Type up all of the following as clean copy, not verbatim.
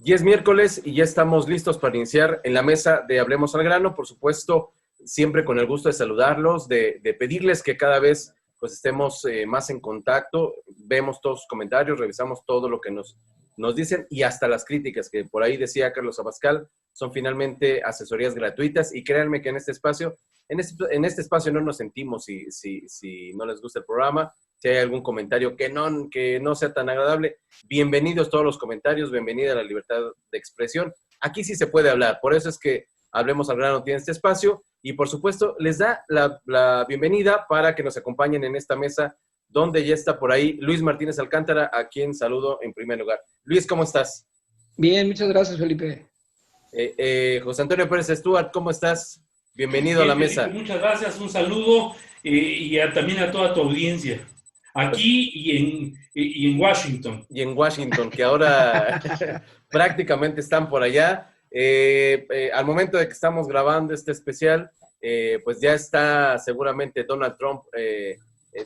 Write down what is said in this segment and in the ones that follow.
Ya es miércoles y ya estamos listos para iniciar en la mesa de Hablemos al Grano. Por supuesto, siempre con el gusto de saludarlos, de pedirles que cada vez pues estemos más en contacto. Vemos todos sus comentarios, revisamos todo lo que nos dicen y hasta las críticas que por ahí decía Carlos Abascal son finalmente asesorías gratuitas. Y créanme que en este espacio, en este espacio no nos sentimos si no les gusta el programa. Si hay algún comentario que no sea tan agradable, bienvenidos todos los comentarios, bienvenida a la libertad de expresión. Aquí sí se puede hablar, por eso es que Hablemos al Grano tiene este espacio y por supuesto les da la bienvenida para que nos acompañen en esta mesa donde ya está por ahí Luis Martínez Alcántara, a quien saludo en primer lugar. Luis, ¿cómo estás? Bien, muchas gracias, Felipe. José Antonio Pérez Stuart, ¿cómo estás? Bienvenido bien, a la mesa. Felipe, muchas gracias, un saludo también a toda tu audiencia. Aquí y en Washington. Y en Washington, que ahora prácticamente están por allá. Al momento de que estamos grabando este especial, pues ya está seguramente Donald Trump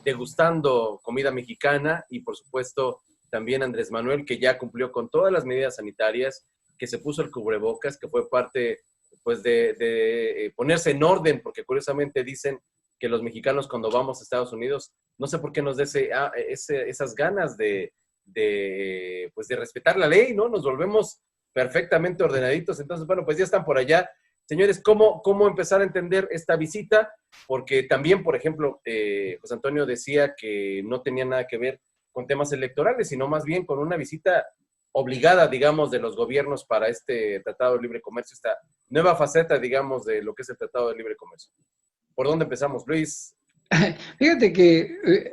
degustando comida mexicana y por supuesto también Andrés Manuel, que ya cumplió con todas las medidas sanitarias, que se puso el cubrebocas, que fue parte pues de ponerse en orden, porque curiosamente dicen que los mexicanos cuando vamos a Estados Unidos, no sé por qué nos da esas ganas pues de respetar la ley, ¿no? Nos volvemos perfectamente ordenaditos. Entonces, bueno, pues ya están por allá. Señores, ¿cómo empezar a entender esta visita? Porque también, por ejemplo, José Antonio decía que no tenía nada que ver con temas electorales, sino más bien con una visita obligada, digamos, de los gobiernos para este Tratado de Libre Comercio, esta nueva faceta, digamos, de lo que es el Tratado de Libre Comercio. ¿Por dónde empezamos, Luis? Fíjate que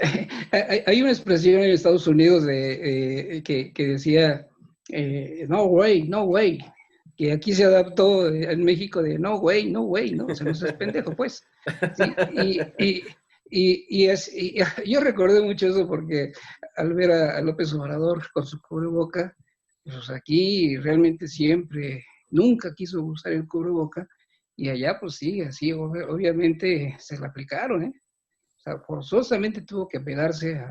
hay una expresión en Estados Unidos que decía, no way, no way, que aquí se adaptó en México de no way, no way, ¿no? O sea, no seas pendejo, pues. ¿Sí? Yo recordé mucho eso porque al ver a López Obrador con su cubreboca, pues aquí realmente siempre, nunca quiso usar el cubreboca, y allá pues sí, así obviamente se la aplicaron, ¿eh? O sea, forzosamente tuvo que pegarse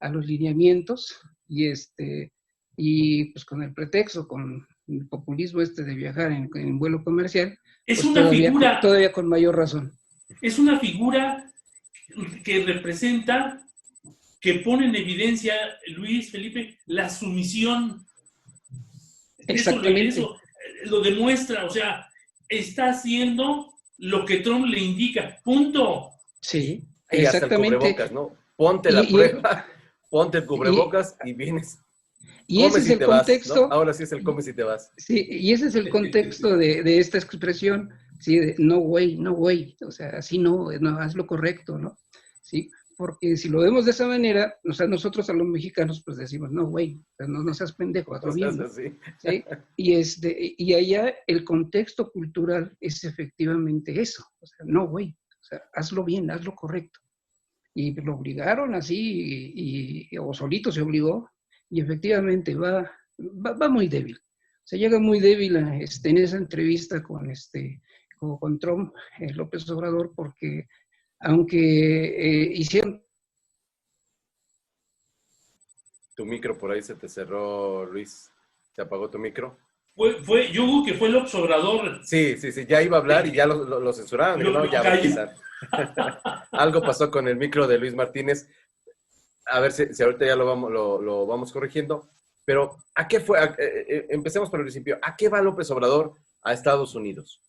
a los lineamientos y pues con el pretexto, con el populismo de viajar en vuelo comercial, Es pues una figura, todavía con mayor razón. Es una figura que representa, que pone en evidencia, Luis Felipe, la sumisión. Exactamente. Eso lo demuestra, o sea, está haciendo lo que Trump le indica, punto. Sí, y exactamente. Hasta el cubrebocas, ¿no? Ponte la prueba, ponte el cubrebocas y vienes. Y ese es el contexto. ¿No? Ahora sí es el come si te vas. Sí, y ese es el contexto de esta expresión, ¿sí? De no way, no way. O sea, así no, haz lo correcto, ¿no? ¿Sí? Porque si lo vemos de esa manera, o sea, nosotros a los mexicanos pues decimos, no way, no seas pendejo, hazlo bien, ¿no? ¿Sí? Y allá el contexto cultural es efectivamente eso. O sea, no way, o sea, hazlo bien, hazlo correcto. Y lo obligaron así, o solito se obligó, y efectivamente va muy débil. Se llega muy débil en esa entrevista con Trump, López Obrador, porque aunque hicieron... Tu micro por ahí se te cerró, Luis. ¿Se apagó tu micro? Yo creo que fue López Obrador. Sí, ya iba a hablar y ya lo censuraron. No, ya va a empezar. Algo pasó con el micro de Luis Martínez. A ver si ahorita ya lo vamos corrigiendo. Pero, ¿a qué fue? Empecemos por el principio. ¿A qué va López Obrador a Estados Unidos?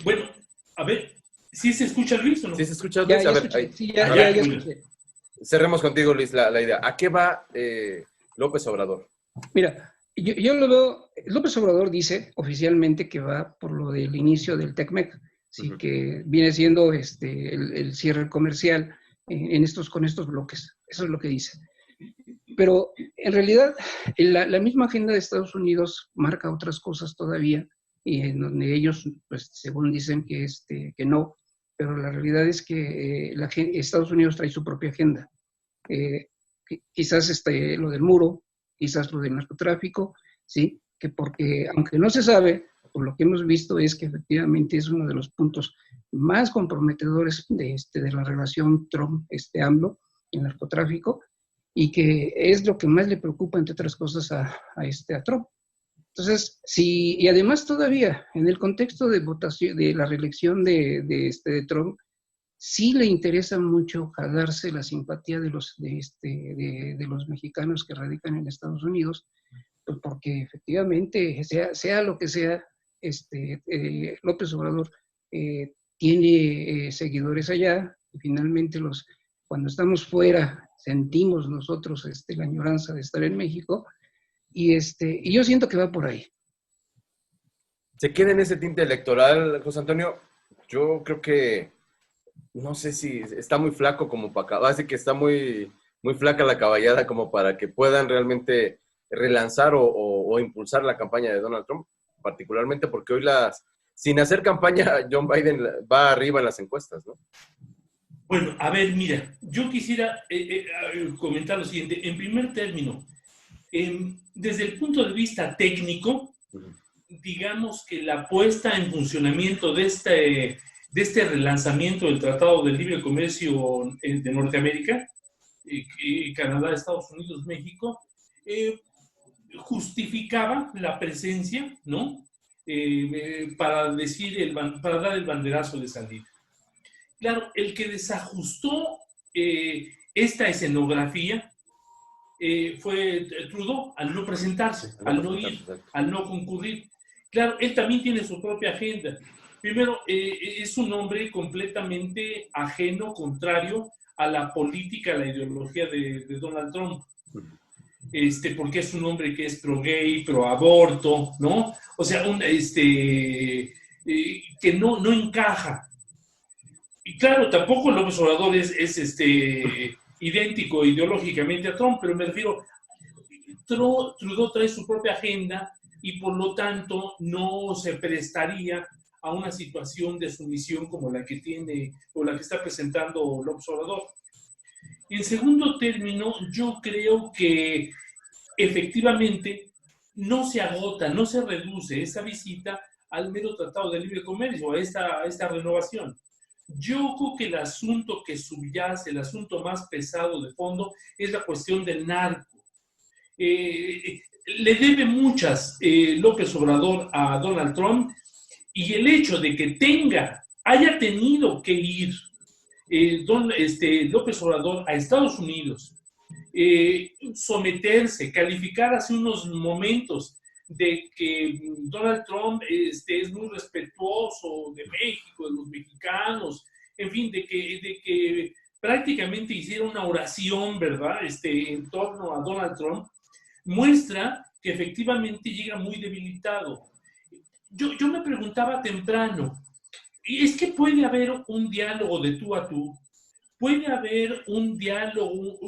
Bueno, a ver, ¿sí se escucha, Luis, o no? ¿Sí se escucha, Luis? Ya escuché. Cerremos contigo, Luis, la idea. ¿A qué va López Obrador? Mira, yo lo veo. López Obrador dice oficialmente que va por lo del inicio del TECMEC, ¿sí? Que viene siendo el cierre comercial con estos bloques. Eso es lo que dice. Pero en realidad la misma agenda de Estados Unidos marca otras cosas todavía, y en donde ellos, pues, según dicen que no, pero la realidad es que Estados Unidos trae su propia agenda. Quizás lo del muro, quizás lo del narcotráfico, ¿sí? Que porque, aunque no se sabe, por lo que hemos visto es que efectivamente es uno de los puntos más comprometedores de la relación Trump-AMLO, el narcotráfico, y que es lo que más le preocupa, entre otras cosas, a Trump. Entonces, sí, y además todavía, en el contexto de votación, de la reelección de Trump, sí le interesa mucho jalarse la simpatía de los mexicanos que radican en Estados Unidos, pues porque efectivamente, sea lo que sea, López Obrador tiene seguidores allá, y finalmente cuando estamos fuera sentimos nosotros la añoranza de estar en México, y yo siento que va por ahí. ¿Se queda en ese tinte electoral, José Antonio? Yo creo que, no sé si está muy flaco como para acabar, así que está muy, muy flaca la caballada como para que puedan realmente relanzar o impulsar la campaña de Donald Trump, particularmente porque hoy sin hacer campaña, John Biden va arriba en las encuestas, ¿no? Bueno, a ver, mira, yo quisiera comentar lo siguiente. En primer término, desde el punto de vista técnico, digamos que la puesta en funcionamiento de este relanzamiento del Tratado de Libre Comercio de Norteamérica, Canadá, Estados Unidos, México, justificaba la presencia, ¿no? Para dar el banderazo de salida. Claro, el que desajustó esta escenografía fue Trudeau, al no presentarse, al no ir, al no concurrir. Claro, él también tiene su propia agenda. Primero, es un hombre completamente ajeno, contrario a la política, a la ideología de Donald Trump. Porque es un hombre que es pro-gay, pro-aborto, ¿no? O sea, que no encaja. Y claro, tampoco López Obrador es idéntico ideológicamente a Trump, pero me refiero, Trudeau trae su propia agenda y por lo tanto no se prestaría a una situación de sumisión como la que tiene o la que está presentando López Obrador. En segundo término, yo creo que efectivamente no se agota, no se reduce esa visita al mero Tratado de Libre Comercio, a esta renovación. Yo creo que el asunto que subyace, el asunto más pesado de fondo, es la cuestión del narco. Le debe muchas López Obrador a Donald Trump, y el hecho de que haya tenido que ir López Obrador a Estados Unidos, someterse, calificar hace unos momentos de que Donald Trump es muy respetuoso de México, de los mexicanos, en fin, de que prácticamente hiciera una oración, ¿verdad?, en torno a Donald Trump, muestra que efectivamente llega muy debilitado. Yo me preguntaba temprano, ¿es que puede haber un diálogo de tú a tú? ¿Puede haber un diálogo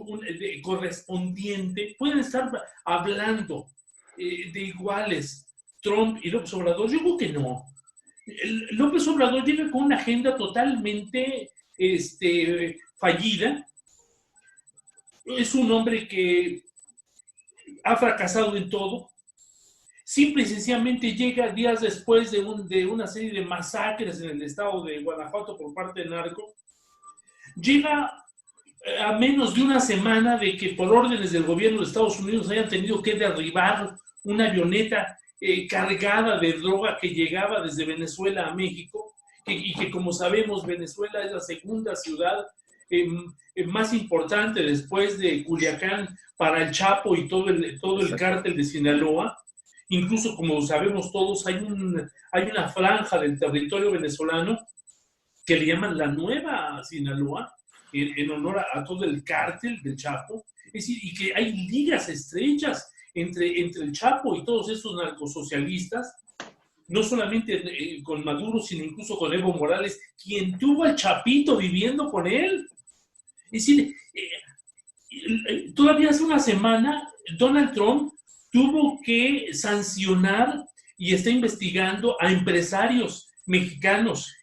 correspondiente? ¿Pueden estar hablando de iguales Trump y López Obrador? Yo creo que no. López Obrador llega con una agenda totalmente fallida. Es un hombre que ha fracasado en todo. Simple y sencillamente llega días después de una serie de masacres en el estado de Guanajuato por parte de narco. Llega a menos de una semana de que por órdenes del gobierno de Estados Unidos hayan tenido que derribar una avioneta cargada de droga que llegaba desde Venezuela a México, y que como sabemos Venezuela es la segunda ciudad más importante después de Culiacán para el Chapo y todo el cártel de Sinaloa. Incluso, como sabemos todos, hay una franja del territorio venezolano que le llaman la Nueva Sinaloa, en honor a todo el cártel del Chapo. Es decir, y que hay ligas estrechas entre el Chapo y todos estos narcosocialistas, no solamente con Maduro, sino incluso con Evo Morales, quien tuvo al Chapito viviendo con él. Es decir, todavía hace una semana Donald Trump tuvo que sancionar y está investigando a empresarios mexicanos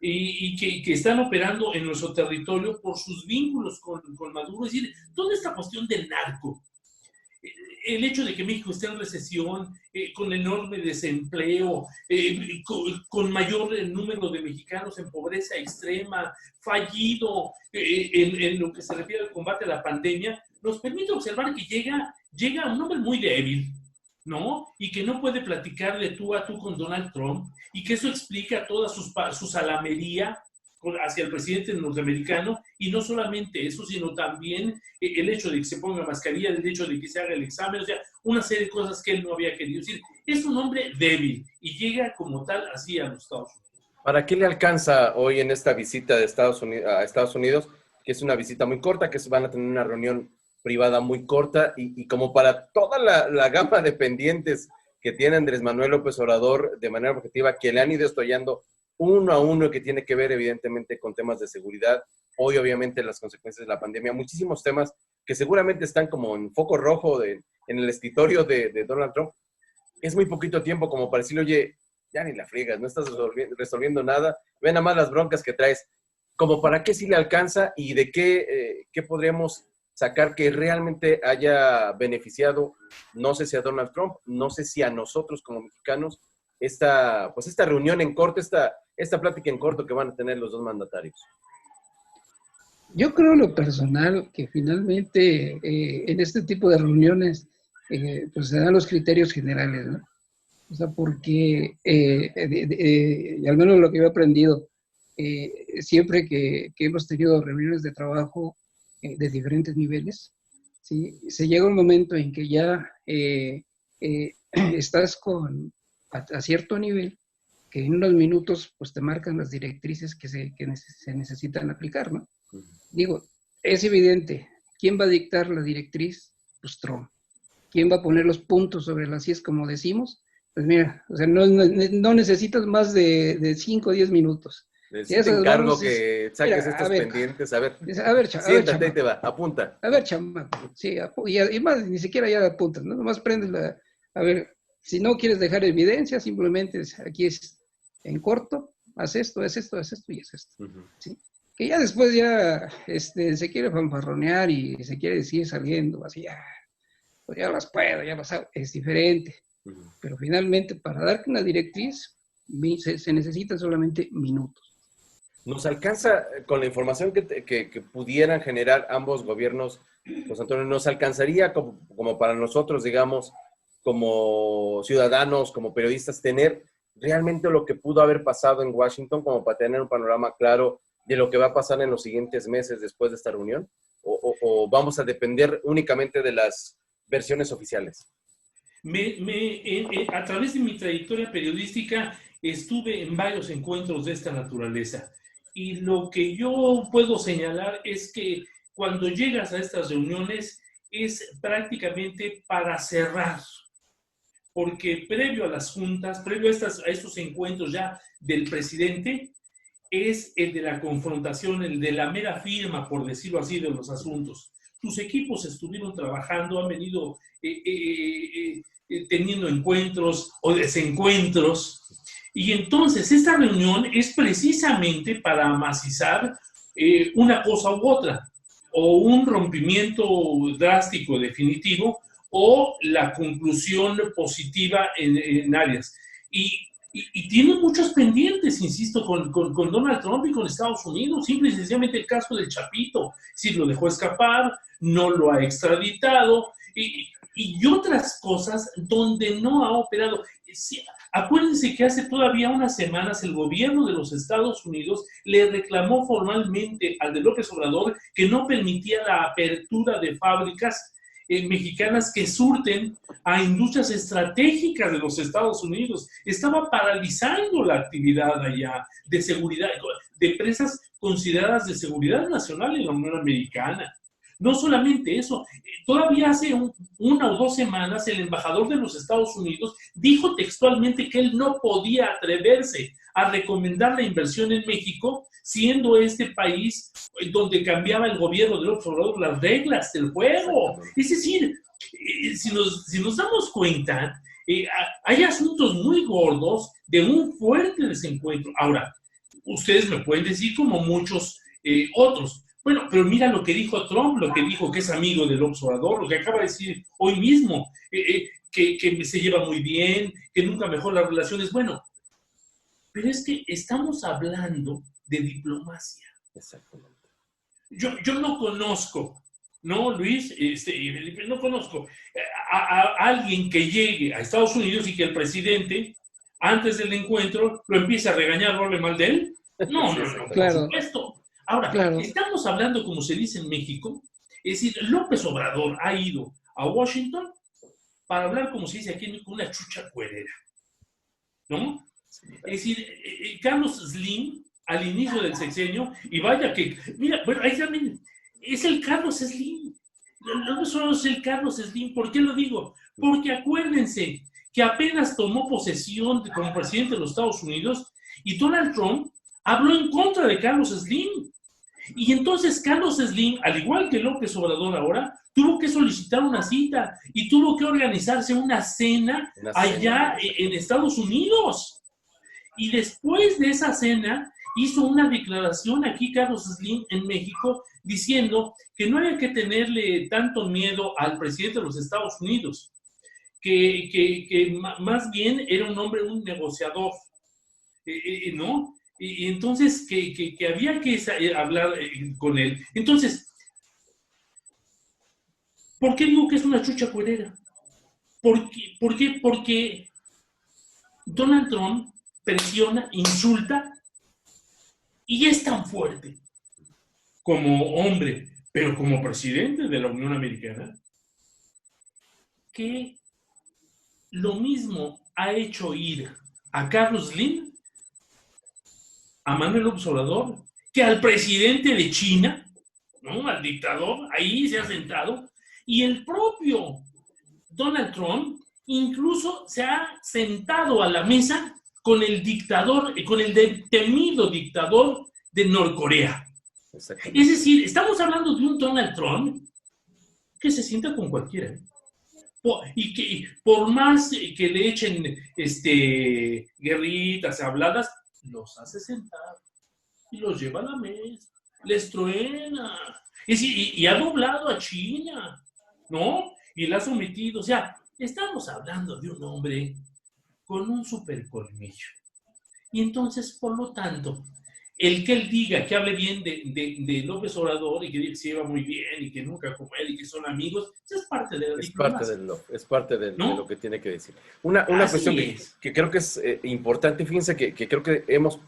y que están operando en nuestro territorio por sus vínculos con Maduro. Es decir, toda esta cuestión del narco, el hecho de que México esté en recesión, con enorme desempleo, con mayor número de mexicanos en pobreza extrema, fallido en lo que se refiere al combate a la pandemia, nos permite observar que llega un hombre muy débil, ¿no? Y que no puede platicar de tú a tú con Donald Trump, y que eso explica toda su salamería hacia el presidente norteamericano, y no solamente eso, sino también el hecho de que se ponga mascarilla, el hecho de que se haga el examen, o sea, una serie de cosas que él no había querido decir. Es un hombre débil y llega como tal así a los Estados Unidos. ¿Para qué le alcanza hoy en esta visita de a Estados Unidos, que es una visita muy corta, que van a tener una reunión privada muy corta y como para toda la gama de pendientes que tiene Andrés Manuel López Obrador de manera objetiva, que le han ido estollando uno a uno, que tiene que ver evidentemente con temas de seguridad, hoy obviamente las consecuencias de la pandemia, muchísimos temas que seguramente están como en foco rojo en el escritorio de Donald Trump? Es muy poquito tiempo como para decirle, oye, ya ni la friegas, no estás resolviendo nada, ve nada más las broncas que traes, como para qué sí le alcanza y de qué podríamos sacar que realmente haya beneficiado, no sé si a Donald Trump, no sé si a nosotros como mexicanos, esta reunión en corto, esta plática en corto que van a tener los dos mandatarios. Yo creo en lo personal que finalmente en este tipo de reuniones pues se dan los criterios generales, ¿no? O sea, porque al menos lo que yo he aprendido, siempre que hemos tenido reuniones de trabajo de diferentes niveles, ¿sí? Se llega un momento en que ya estás a cierto nivel, que en unos minutos pues te marcan las directrices que se necesitan aplicar, ¿no? Digo, es evidente, ¿quién va a dictar la directriz? Pues Trump. ¿Quién va a poner los puntos sobre las IES, como decimos? Pues mira, o sea, no necesitas más de 5 o 10 minutos. Sí te encargo que saques estos pendientes. A ver, siéntate y te va, apunta. A ver, chamaco, sí, y más, ni siquiera ya apuntas, ¿no? Nomás prendes a ver, si no quieres dejar evidencia, simplemente aquí es en corto, haz esto, haz esto, haz esto y haz esto, ¿sí? Que ya después ya se quiere fanfarronear y se quiere seguir saliendo, así, pues ya las puedo, ya las hago, es diferente. Pero finalmente, para darte una directriz, se necesitan solamente minutos. ¿Nos alcanza con la información que pudieran generar ambos gobiernos, José Antonio, nos alcanzaría como para nosotros, digamos, como ciudadanos, como periodistas, tener realmente lo que pudo haber pasado en Washington, como para tener un panorama claro de lo que va a pasar en los siguientes meses después de esta reunión? ¿O vamos a depender únicamente de las versiones oficiales? A través de mi trayectoria periodística estuve en varios encuentros de esta naturaleza, y lo que yo puedo señalar es que cuando llegas a estas reuniones es prácticamente para cerrar, porque previo a las juntas, previo a estos encuentros ya del presidente, es el de la confrontación, el de la mera firma, por decirlo así, de los asuntos. Tus equipos estuvieron trabajando, han venido teniendo encuentros o desencuentros, y entonces esta reunión es precisamente para amacizar una cosa u otra, o un rompimiento drástico, definitivo, o la conclusión positiva en áreas. Y tiene muchos pendientes, insisto, con Donald Trump y con Estados Unidos. Simple y sencillamente el caso del Chapito. Si lo dejó escapar, no lo ha extraditado, y otras cosas donde no ha operado. Sí, acuérdense que hace todavía unas semanas el gobierno de los Estados Unidos le reclamó formalmente al de López Obrador que no permitía la apertura de fábricas mexicanas que surten a industrias estratégicas de los Estados Unidos. Estaba paralizando la actividad allá de seguridad, de empresas consideradas de seguridad nacional en la Unión Americana. No solamente eso, todavía hace una o 2 semanas el embajador de los Estados Unidos dijo textualmente que él no podía atreverse a recomendar la inversión en México, siendo este país donde cambiaba el gobierno de López Obrador las reglas del juego. Es decir, si nos damos cuenta, hay asuntos muy gordos de un fuerte desencuentro. Ahora, ustedes me pueden decir como muchos otros, bueno, pero mira lo que dijo Trump, lo que dijo que es amigo del López Obrador, lo que acaba de decir hoy mismo, que se lleva muy bien, que nunca mejoró las relaciones. Bueno, pero es que estamos hablando de diplomacia. Exactamente. Yo no conozco No, Luis, Felipe, no conozco a alguien que llegue a Estados Unidos y que el presidente, antes del encuentro, lo empiece a regañar, hable mal de él. No, Sí, no, no, por Claro, supuesto. Ahora, claro. estamos hablando, como se dice en México, es decir, López Obrador ha ido a Washington para hablar, como se dice aquí, con una chucha cuerera, ¿no? Es decir, Carlos Slim, al inicio del sexenio, y vaya que, mira, bueno, ahí también, es el Carlos Slim. No solo es el Carlos Slim. ¿Por qué lo digo? Porque acuérdense que apenas tomó posesión como presidente de los Estados Unidos y Donald Trump habló en contra de Carlos Slim. Y entonces Carlos Slim, al igual que López Obrador ahora, tuvo que solicitar una cita y tuvo que organizarse una cena allá en Estados Unidos. Y después de esa cena, hizo una declaración aquí Carlos Slim en México diciendo que no había que tenerle tanto miedo al presidente de los Estados Unidos, que más bien era un hombre, un negociador, ¿no? Y entonces que había que hablar con él. Entonces, ¿por qué digo que es una chucha cuerera? ¿Por qué? Porque Donald Trump presiona, insulta y es tan fuerte como hombre, pero como presidente de la Unión Americana, que lo mismo ha hecho ir a Carlos Slim, a Manuel López Obrador, que al presidente de China, ¿no? Al dictador, ahí se ha sentado, y el propio Donald Trump incluso se ha sentado a la mesa con el dictador, con el temido dictador de Norcorea. Es decir, estamos hablando de un Donald Trump que se sienta con cualquiera. Y que por más que le echen guerritas, habladas, los hace sentar y los lleva a la mesa, les truena. Y ha doblado a China, ¿no? Y la ha sometido. O sea, estamos hablando de un hombre con un super colmillo. Y entonces, por lo tanto, el que él diga, que hable bien de López Obrador y que diga que se lleva muy bien y que nunca como él y que son amigos, es parte de la diplomacia. Es parte de ¿no? lo que tiene que decir. Una cuestión que creo que es importante, fíjense que creo que hemos,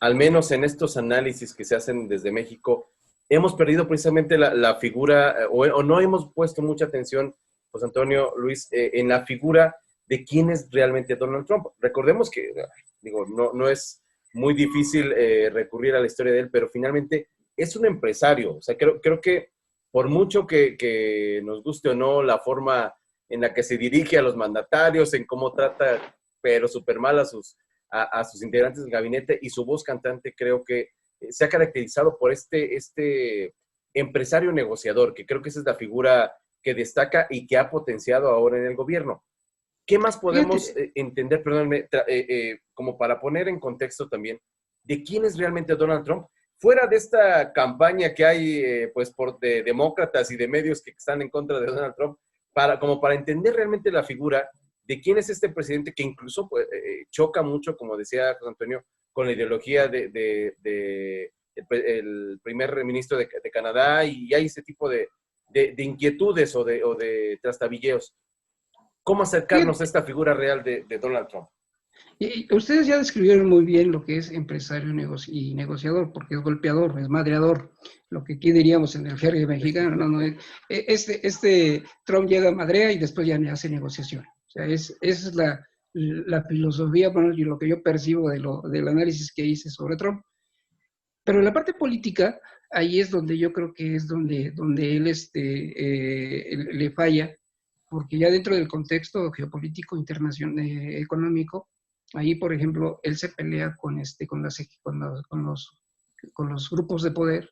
al menos en estos análisis que se hacen desde México, hemos perdido precisamente la figura, o no hemos puesto mucha atención, José Antonio, Luis, en la figura de quién es realmente Donald Trump. Recordemos que, digo, no es muy difícil recurrir a la historia de él, pero finalmente es un empresario. O sea, creo que por mucho que nos guste o no la forma en la que se dirige a los mandatarios, en cómo trata, pero súper mal a sus integrantes del gabinete, y su voz cantante, creo que se ha caracterizado por este empresario negociador, que creo que esa es la figura que destaca y que ha potenciado ahora en el gobierno. ¿Qué más podemos entender, perdónenme, como para poner en contexto también, de quién es realmente Donald Trump? Fuera de esta campaña que hay, pues, de demócratas y de medios que están en contra de Donald Trump, como para entender realmente la figura de quién es este presidente que incluso pues, choca mucho, como decía José Antonio, con la ideología el primer ministro de Canadá, y hay ese tipo de inquietudes o de trastabilleos. ¿Cómo acercarnos a esta figura real de Donald Trump? Y ustedes ya describieron muy bien lo que es empresario y negociador, porque es golpeador, es madreador, lo que aquí diríamos en el jerga mexicano. Este Trump llega a madrea y después ya hace negociación. O sea, esa es la filosofía, bueno, y lo que yo percibo del análisis que hice sobre Trump. Pero en la parte política, ahí es donde yo creo que es donde él le falla, porque ya dentro del contexto geopolítico internacional económico, ahí, por ejemplo, él se pelea con los grupos de poder,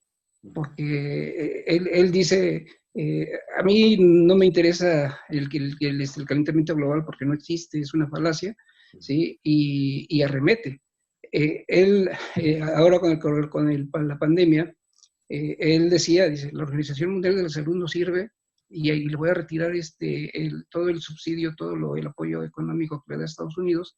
porque él dice, a mí no me interesa el calentamiento global porque no existe, es una falacia, ¿sí? Y arremete. Ahora con la pandemia, él dice, la Organización Mundial de la Salud no sirve, y le voy a retirar todo el subsidio, el apoyo económico que le da Estados Unidos,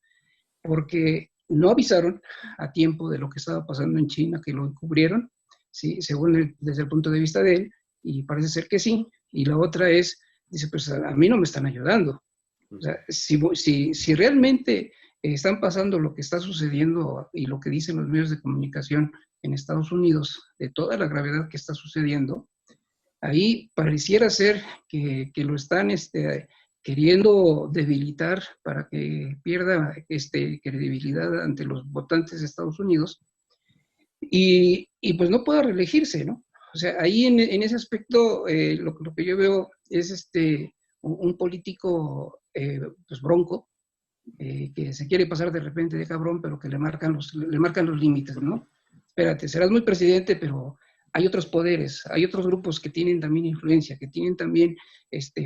porque no avisaron a tiempo de lo que estaba pasando en China, que lo encubrieron, ¿sí? Según desde el punto de vista de él, Y parece ser que sí. Y la otra es, dice, pues a mí no me están ayudando. O sea, si realmente están pasando lo que está sucediendo y lo que dicen los medios de comunicación en Estados Unidos, de toda la gravedad que está sucediendo, ahí pareciera ser que lo están queriendo debilitar para que pierda credibilidad ante los votantes de Estados Unidos y pues no pueda reelegirse, ¿no? O sea, ahí en ese aspecto lo que yo veo es un político pues bronco, que se quiere pasar de repente de cabrón, pero que le marcan los límites, ¿no? Espérate, serás muy presidente, pero hay otros poderes, hay otros grupos que tienen también influencia, que tienen también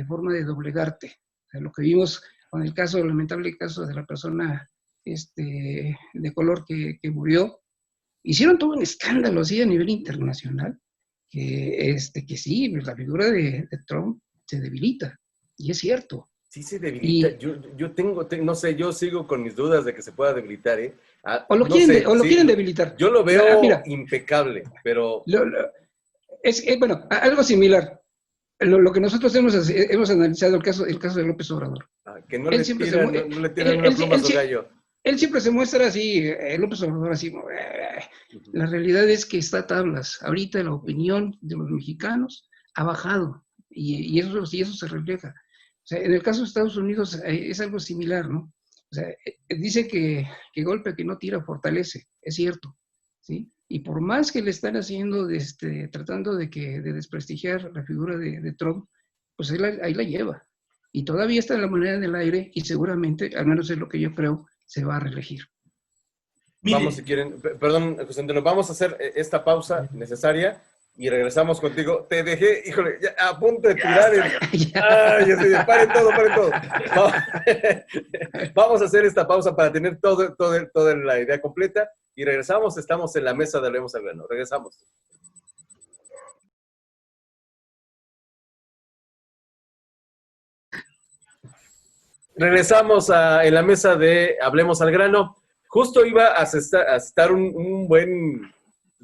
forma de doblegarte. O sea, lo que vimos con el lamentable caso de la persona de color que murió, hicieron todo un escándalo así a nivel internacional, que sí, la figura de Trump se debilita, y es cierto. Sí se debilita. Yo tengo, no sé, yo sigo con mis dudas de que se pueda debilitar, ¿eh? O lo quieren debilitar. Yo lo veo impecable, pero... Bueno, algo similar. Lo que nosotros hemos analizado el caso de López Obrador. Que no le tiran una pluma a su gallo. Él siempre se muestra así, López Obrador así. La realidad es que está a tablas. Ahorita la opinión de los mexicanos ha bajado y eso se refleja. O sea, en el caso de Estados Unidos es algo similar, ¿no? O sea, dice que golpe que no tira fortalece, es cierto, ¿sí? Y por más que le están haciendo, tratando de desprestigiar la figura de Trump, pues ahí la lleva. Y todavía está en la moneda en el aire y seguramente, al menos es lo que yo creo, se va a reelegir. Vamos, si quieren, perdón, José Antonio, vamos a hacer esta pausa necesaria y regresamos contigo. Te dejé, híjole, ya, a punto de tirar. Paren todo. Vamos a hacer esta pausa para tener toda la idea completa y regresamos. Estamos en la mesa de Hablemos al Grano. Regresamos. Regresamos en la mesa de Hablemos al Grano. Justo iba a estar un buen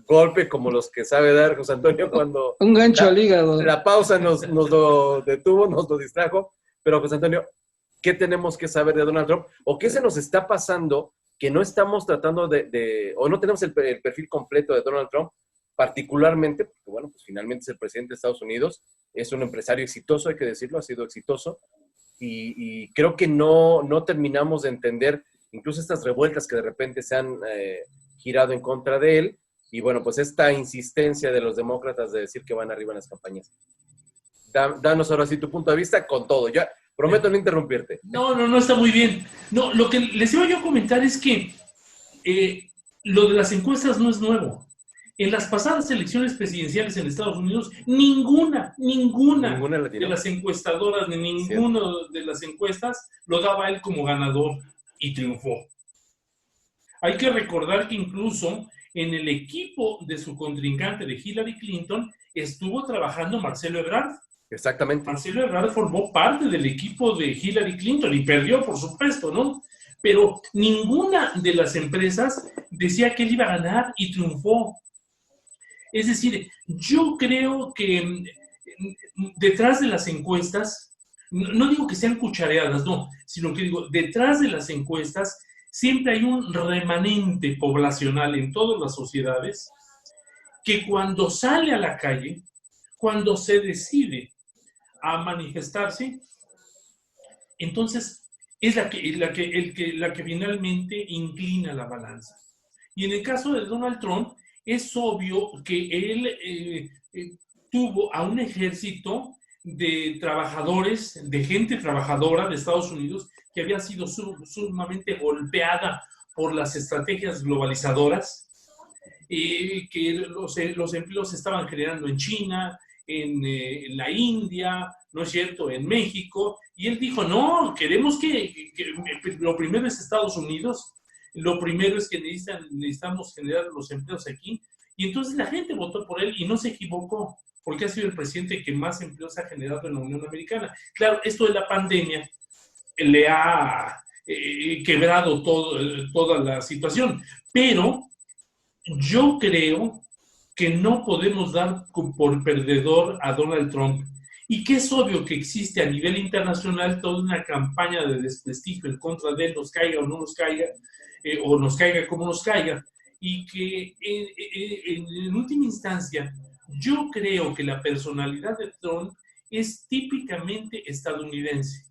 golpe como los que sabe dar José Antonio cuando... Un gancho al hígado. La pausa nos lo detuvo, nos lo distrajo. Pero José Antonio, ¿qué tenemos que saber de Donald Trump? ¿O qué se nos está pasando que no estamos tratando o no tenemos el perfil completo de Donald Trump? Particularmente, porque bueno, pues finalmente es el presidente de Estados Unidos, es un empresario exitoso, hay que decirlo, ha sido exitoso. Y creo que no terminamos de entender incluso estas revueltas que de repente se han girado en contra de él, y bueno, pues esta insistencia de los demócratas de decir que van arriba en las campañas. Danos ahora sí tu punto de vista con todo. Ya prometo no interrumpirte. No, está muy bien. No, lo que les iba yo a comentar es que lo de las encuestas no es nuevo. En las pasadas elecciones presidenciales en Estados Unidos, ninguna de las encuestadoras, ni ninguna de las encuestas lo daba a él como ganador y triunfó. Hay que recordar que incluso en el equipo de su contrincante de Hillary Clinton estuvo trabajando Marcelo Ebrard. Exactamente. Marcelo Ebrard formó parte del equipo de Hillary Clinton y perdió, por supuesto, ¿no? Pero ninguna de las empresas decía que él iba a ganar y triunfó. Es decir, yo creo que detrás de las encuestas, no digo que sean cuchareadas, no, sino que digo, detrás de las encuestas siempre hay un remanente poblacional en todas las sociedades que cuando sale a la calle, cuando se decide a manifestarse, entonces es la que finalmente inclina la balanza. Y en el caso de Donald Trump, es obvio que él tuvo a un ejército de trabajadores, de gente trabajadora de Estados Unidos que había sido sumamente golpeada por las estrategias globalizadoras, que los empleos se estaban generando en China, en la India, ¿no es cierto?, en México, y él dijo, no, queremos que lo primero es Estados Unidos, lo primero es que necesitamos generar los empleos aquí, y entonces la gente votó por él y no se equivocó, porque ha sido el presidente que más empleos ha generado en la Unión Americana. Claro, esto de la pandemia le ha quebrado toda la situación, pero yo creo que no podemos dar por perdedor a Donald Trump y que es obvio que existe a nivel internacional toda una campaña de desprestigio en contra de él, nos caiga o no nos caiga, o nos caiga como nos caiga, y que en última instancia yo creo que la personalidad de Trump es típicamente estadounidense.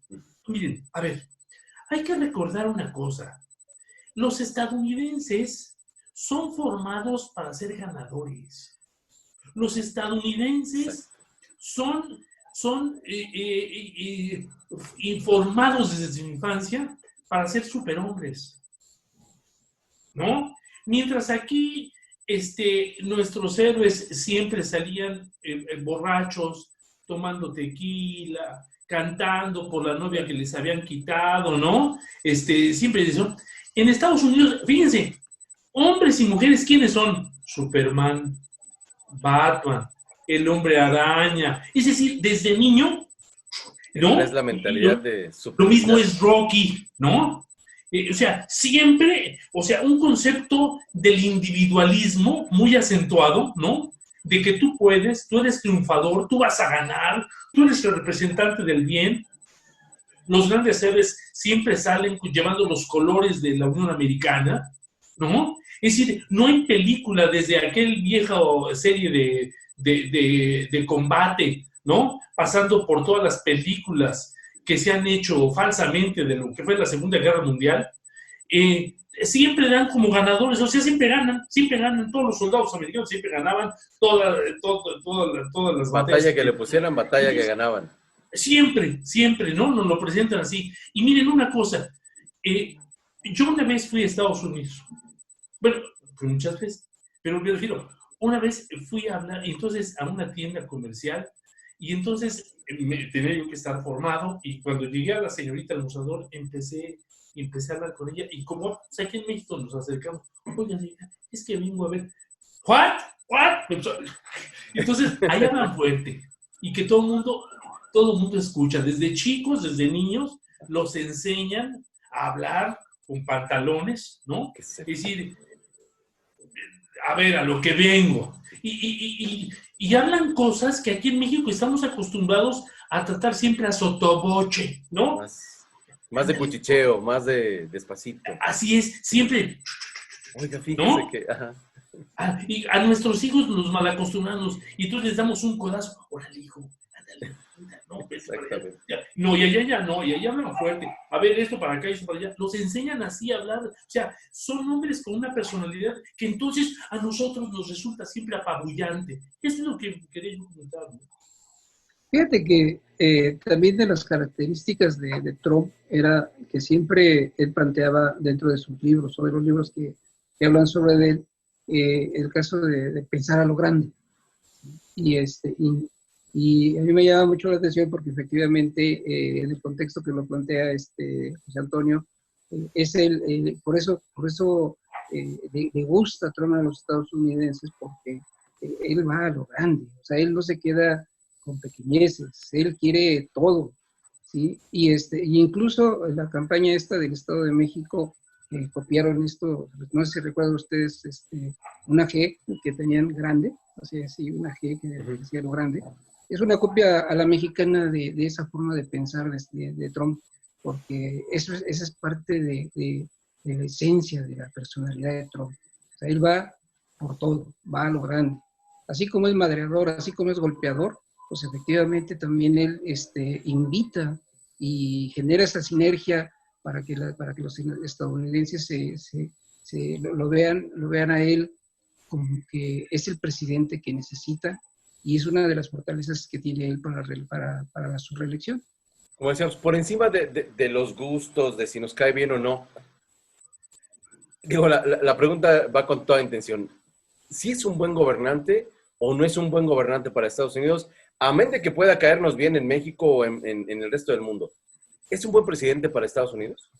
Miren, a ver, hay que recordar una cosa. Los estadounidenses son formados para ser ganadores. Los estadounidenses son informados desde su infancia para ser superhombres, ¿no? Mientras aquí nuestros héroes siempre salían borrachos, tomando tequila, cantando por la novia que les habían quitado, ¿no? Siempre eso. En Estados Unidos, fíjense, hombres y mujeres, ¿quiénes son? Superman, Batman, el Hombre Araña. Es decir, desde niño, ¿no? Es la mentalidad de Lo mismo es Rocky, ¿no? O sea, siempre, un concepto del individualismo muy acentuado, ¿no? De que tú puedes, tú eres triunfador, tú vas a ganar, tú eres el representante del bien. Los grandes héroes siempre salen llevando los colores de la Unión Americana, ¿no? Es decir, no hay película desde aquel viejo serie de combate, ¿no? Pasando por todas las películas que se han hecho falsamente de lo que fue la Segunda Guerra Mundial, siempre dan como ganadores, o sea, siempre ganan, todos los soldados americanos siempre ganaban todas las batalla que le pusieran, batalla que ganaban. Siempre, ¿no? Nos lo presentan así. Y miren una cosa, yo una vez fui a Estados Unidos, bueno, fui muchas veces, pero me refiero, una vez fui a hablar, entonces, a una tienda comercial, y entonces tenía yo que estar formado, y cuando llegué a la señorita al mostrador, empecé a hablar con ella, y como aquí en México nos acercamos, oiga, es que vengo a ver, ¿what? Entonces, ahí hablan fuerte, y que todo el mundo escucha, desde chicos, desde niños, los enseñan a hablar con pantalones, ¿no? Es decir, a ver, a lo que vengo. Y hablan cosas que aquí en México estamos acostumbrados a tratar siempre a sotoboche, ¿no? Más de cuchicheo, más de despacito. Así es, siempre. Oiga, fíjese, ¿no? Que... Ajá. Y a nuestros hijos los malacostumbramos, y entonces les damos un codazo. Órale, hijo, ándale. No, no, y allá hablan fuerte. A ver, esto para acá y esto para allá. Los enseñan así a hablar. O sea, son hombres con una personalidad que entonces a nosotros nos resulta siempre apabullante. Eso es lo que quería yo comentar, ¿no? Fíjate que también de las características de Trump era que siempre él planteaba dentro de sus libros, o de los libros que hablan sobre él, el caso de pensar a lo grande. Y a mí me llama mucho la atención porque efectivamente en el contexto que lo plantea José Antonio, es por eso le gusta a Trump a los estadounidenses, porque él va a lo grande, o sea, él no se queda con pequeñeces, él quiere todo, ¿sí? Y incluso en la campaña esta del Estado de México, copiaron esto, no sé si recuerdan ustedes, una G que tenían grande, o sea, sí, una G que decía lo grande. Es una copia a la mexicana de esa forma de pensar de Trump, porque esa es parte de la esencia de la personalidad de Trump. O sea, él va por todo, va a lo grande. Así como es madreador, así como es golpeador, pues efectivamente también él invita y genera esa sinergia para que los estadounidenses lo vean a él como que es el presidente que necesita, y es una de las fortalezas que tiene él para su reelección. Como decíamos, por encima de los gustos, de si nos cae bien o no, digo, la pregunta va con toda intención. ¿Sí es un buen gobernante o no es un buen gobernante para Estados Unidos? Amén de que pueda caernos bien en México o en el resto del mundo. ¿Es un buen presidente para Estados Unidos?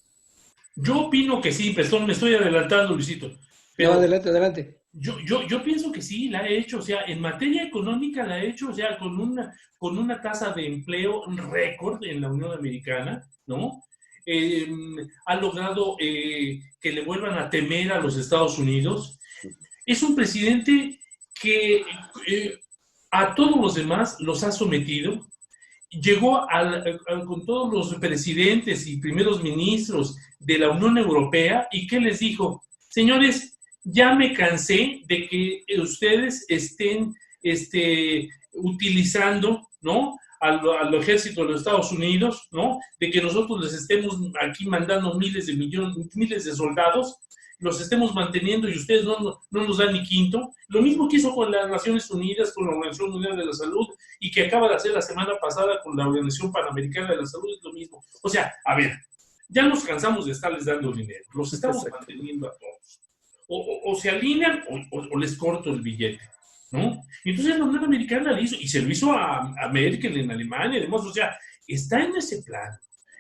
Yo opino que sí, perdón, me estoy adelantando, Luisito. Pero no, adelante. Yo pienso que sí, la ha hecho, o sea, en materia económica la ha hecho, o sea, con una tasa de empleo récord en la Unión Americana, ¿no? Ha logrado que le vuelvan a temer a los Estados Unidos. Es un presidente que a todos los demás los ha sometido. Llegó con todos los presidentes y primeros ministros de la Unión Europea y ¿qué les dijo? Señores, ya me cansé de que ustedes estén utilizando, ¿no?, al ejército de los Estados Unidos, ¿no?, de que nosotros les estemos aquí mandando miles de soldados, los estemos manteniendo y ustedes no nos dan ni quinto. Lo mismo que hizo con las Naciones Unidas, con la Organización Mundial de la Salud, y que acaba de hacer la semana pasada con la Organización Panamericana de la Salud, es lo mismo. O sea, a ver, ya nos cansamos de estarles dando dinero, los estamos manteniendo a todos. O se alinean o les corto el billete, ¿no? Entonces la Unión Americana le hizo, y se lo hizo a Merkel en Alemania y demás, o sea, está en ese plan.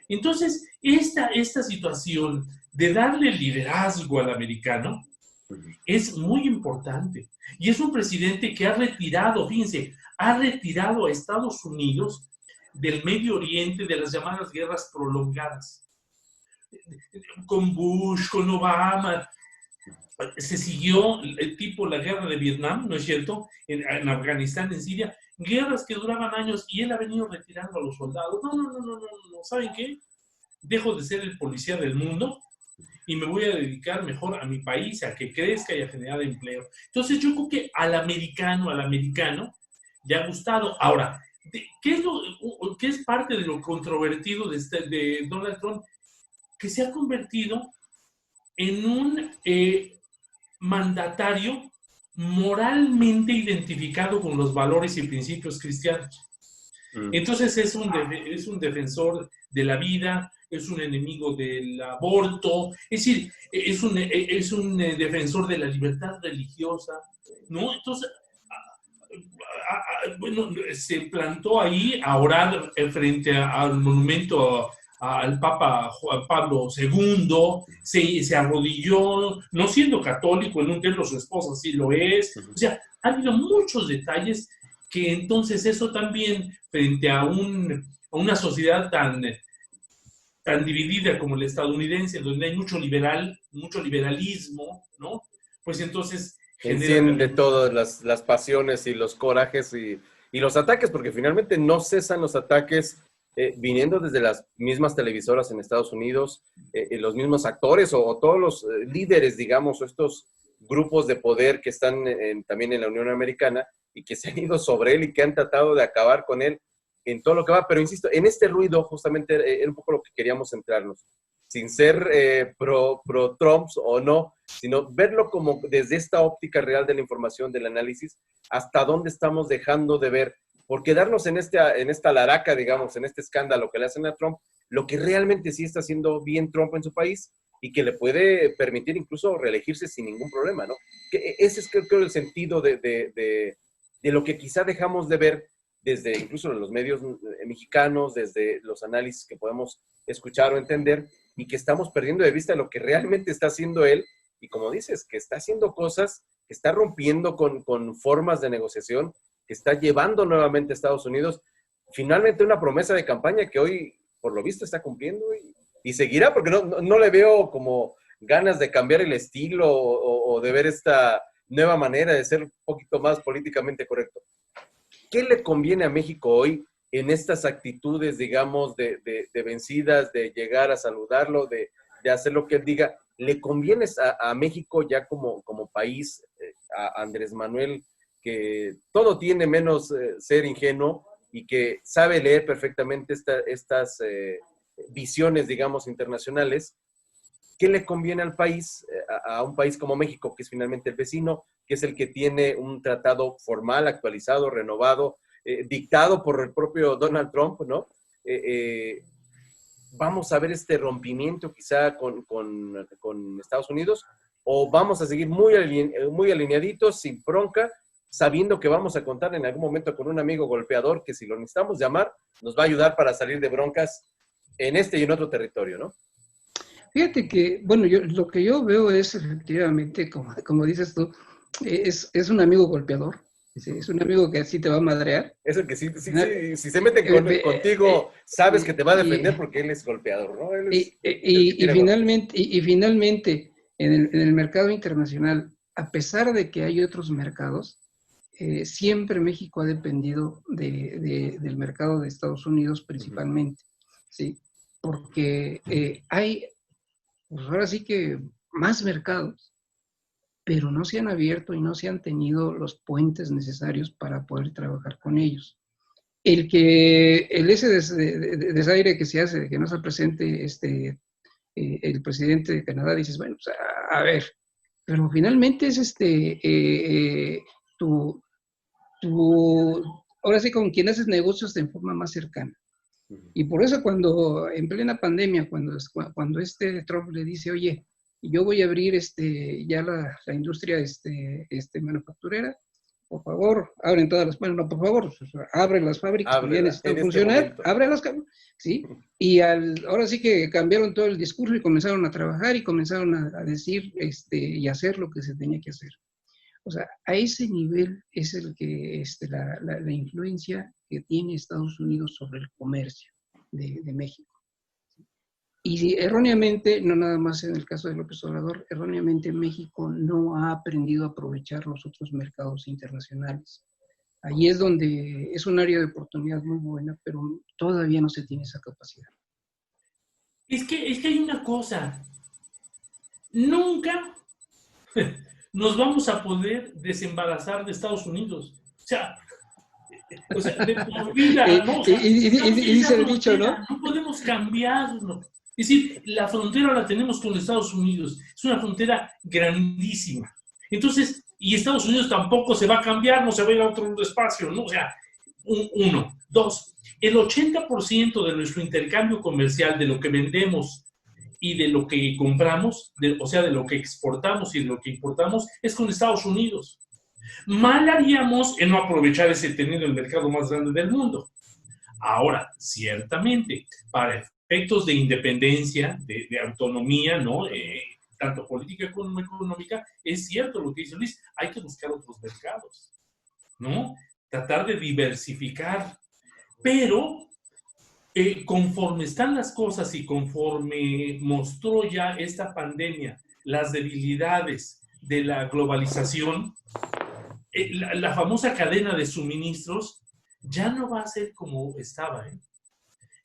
Entonces, esta situación de darle liderazgo al americano es muy importante. Y es un presidente que ha retirado, fíjense, ha retirado a Estados Unidos del Medio Oriente, de las llamadas guerras prolongadas. Con Bush, con Obama, se siguió la guerra de Vietnam, ¿no es cierto?, en Afganistán, en Siria, guerras que duraban años y él ha venido retirando a los soldados. No, ¿saben qué? Dejo de ser el policía del mundo y me voy a dedicar mejor a mi país, a que crezca y a generar empleo. Entonces yo creo que al americano le ha gustado. Ahora, ¿qué es parte de lo controvertido de Donald Trump? Que se ha convertido en un mandatario moralmente identificado con los valores y principios cristianos. Entonces es un defensor de la vida, es un enemigo del aborto, es decir, es un defensor de la libertad religiosa, ¿no? Entonces, bueno, se plantó ahí a orar frente al monumento al Papa Juan Pablo II, se arrodilló, no siendo católico en un templo, su esposa sí lo es. O sea, ha habido muchos detalles que entonces eso también, frente a una sociedad tan dividida como la estadounidense, donde hay mucho liberalismo, ¿no? Pues entonces enciende todas las pasiones y los corajes y los ataques, porque finalmente no cesan los ataques viniendo desde las mismas televisoras en Estados Unidos, los mismos actores o todos los líderes, digamos, o estos grupos de poder que están también en la Unión Americana y que se han ido sobre él y que han tratado de acabar con él en todo lo que va. Pero insisto, en este ruido justamente era un poco lo que queríamos centrarnos, sin ser pro-Trumps o no, sino verlo como desde esta óptica real de la información, del análisis, hasta dónde estamos dejando de ver, por quedarnos en esta laraca, digamos, en este escándalo que le hacen a Trump, lo que realmente sí está haciendo bien Trump en su país y que le puede permitir incluso reelegirse sin ningún problema, ¿no? Que ese es, creo, el sentido de lo que quizá dejamos de ver desde incluso los medios mexicanos, desde los análisis que podemos escuchar o entender, y que estamos perdiendo de vista lo que realmente está haciendo él, y como dices, que está haciendo cosas, que está rompiendo con formas de negociación, que está llevando nuevamente a Estados Unidos, finalmente una promesa de campaña que hoy, por lo visto, está cumpliendo y seguirá, porque no le veo como ganas de cambiar el estilo o de ver esta nueva manera de ser un poquito más políticamente correcto. ¿Qué le conviene a México hoy en estas actitudes, digamos, de vencidas, de llegar a saludarlo, de hacer lo que él diga? ¿Le conviene a México ya como país, a Andrés Manuel, que todo tiene menos ser ingenuo y que sabe leer perfectamente estas visiones, digamos, internacionales? ¿Qué le conviene al país, a un país como México, que es finalmente el vecino, que es el que tiene un tratado formal, actualizado, renovado, dictado por el propio Donald Trump, ¿no? ¿Vamos a ver este rompimiento quizá con Estados Unidos? ¿O vamos a seguir muy alineaditos, sin bronca, sabiendo que vamos a contar en algún momento con un amigo golpeador que, si lo necesitamos llamar, nos va a ayudar para salir de broncas en este y en otro territorio, ¿no? Fíjate que, bueno, lo que yo veo es efectivamente, como dices tú, es un amigo golpeador. Es un amigo que así te va a madrear. Es el que si se meten contigo, sabes que te va a defender porque él es golpeador, ¿no? Finalmente, en el mercado internacional, a pesar de que hay otros mercados, siempre México ha dependido del mercado de Estados Unidos principalmente, ¿sí? Porque hay, pues ahora sí que más mercados, pero no se han abierto y no se han tenido los puentes necesarios para poder trabajar con ellos. Ese desaire que se hace de que no está presente el presidente de Canadá, dices, bueno, pues, a ver, pero finalmente es ahora sí con quien haces negocios de forma más cercana. Y por eso cuando en plena pandemia, cuando Trump le dice, oye, yo voy a abrir ya la industria manufacturera, por favor, abren todas las, bueno, no, por favor, abren las fábricas que ya necesitan funcionar, ábrelas, ¿sí? Y ahora sí que cambiaron todo el discurso y comenzaron a trabajar y comenzaron a decir y hacer lo que se tenía que hacer. O sea, a ese nivel es el que la influencia que tiene Estados Unidos sobre el comercio de México. Y erróneamente, no nada más en el caso de López Obrador, erróneamente México no ha aprendido a aprovechar los otros mercados internacionales. Ahí es donde es un área de oportunidad muy buena, pero todavía no se tiene esa capacidad. Es que hay una cosa. Nunca nos vamos a poder desembarazar de Estados Unidos. O sea de por vida, ¿no? O sea, y dice el dicho, ¿no? No podemos cambiarlo. Es decir, la frontera la tenemos con Estados Unidos. Es una frontera grandísima. Entonces, y Estados Unidos tampoco se va a cambiar, no se va a ir a otro espacio, ¿no? O sea, uno. Dos, el 80% de nuestro intercambio comercial, de lo que vendemos y de lo que compramos, o sea, de lo que exportamos y de lo que importamos, es con Estados Unidos. Mal haríamos en no aprovechar ese teniendo el mercado más grande del mundo. Ahora, ciertamente, para efectos de independencia, de autonomía, ¿no? Tanto política como económica, es cierto lo que dice Luis, hay que buscar otros mercados, ¿no? Tratar de diversificar, pero conforme están las cosas y conforme mostró ya esta pandemia las debilidades de la globalización, la famosa cadena de suministros ya no va a ser como estaba, ¿eh?